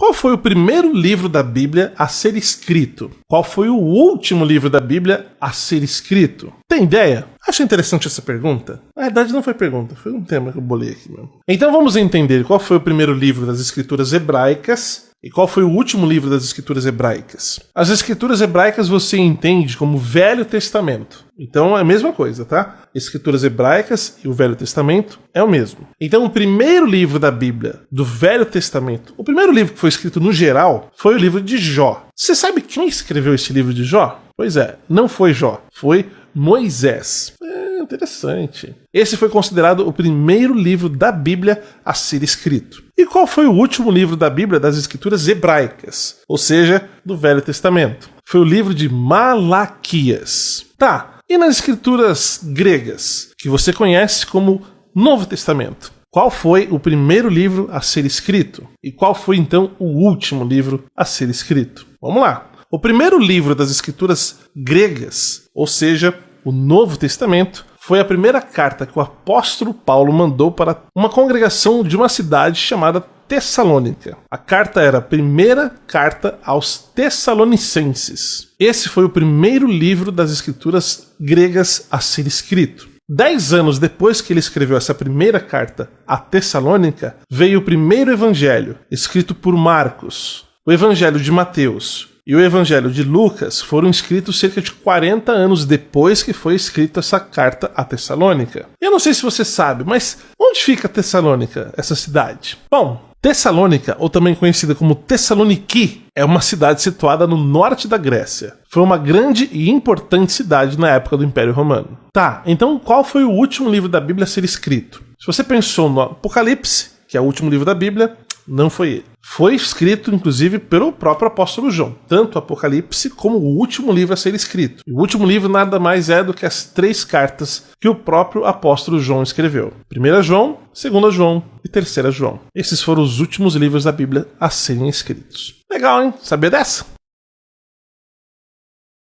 Qual foi o primeiro livro da Bíblia a ser escrito? Qual foi o último livro da Bíblia a ser escrito? Tem ideia? Acha interessante essa pergunta? Na verdade não foi pergunta, foi um tema que eu bolei aqui mesmo. Então vamos entender qual foi o primeiro livro das escrituras hebraicas e qual foi o último livro das escrituras hebraicas. As escrituras hebraicas você entende como Velho Testamento. Então é a mesma coisa, tá? Escrituras hebraicas e o Velho Testamento é o mesmo. Então o primeiro livro da Bíblia, do Velho Testamento, o primeiro livro que foi escrito no geral, foi o livro de Jó. Você sabe quem escreveu esse livro de Jó? Pois é, não foi Jó, foi Moisés. Interessante. Esse foi considerado o primeiro livro da Bíblia a ser escrito. E qual foi o último livro da Bíblia das escrituras hebraicas? Ou seja, do Velho Testamento. Foi o livro de Malaquias. Tá, e nas escrituras gregas, que você conhece como Novo Testamento? Qual foi o primeiro livro a ser escrito? E qual foi então o último livro a ser escrito? Vamos lá. O primeiro livro das escrituras gregas, ou seja, o Novo Testamento, foi a primeira carta que o apóstolo Paulo mandou para uma congregação de uma cidade chamada Tessalônica. A carta era a primeira carta aos Tessalonicenses. Esse foi o primeiro livro das escrituras gregas a ser escrito. 10 anos depois que ele escreveu essa primeira carta a Tessalônica, veio o primeiro evangelho, escrito por Marcos. O evangelho de Mateus e o evangelho de Lucas foram escritos cerca de 40 anos depois que foi escrita essa carta a Tessalônica. Eu não sei se você sabe, mas onde fica Tessalônica, essa cidade? Bom, Tessalônica, ou também conhecida como Tessaloniki, é uma cidade situada no norte da Grécia. Foi uma grande e importante cidade na época do Império Romano. Tá, então qual foi o último livro da Bíblia a ser escrito? Se você pensou no Apocalipse, que é o último livro da Bíblia, não foi ele. Foi escrito, inclusive, pelo próprio apóstolo João. Tanto o Apocalipse como o último livro a ser escrito. E o último livro nada mais é do que as 3 cartas que o próprio apóstolo João escreveu. 1 João, 2 João e 3 João. Esses foram os últimos livros da Bíblia a serem escritos. Legal, hein? Sabia dessa?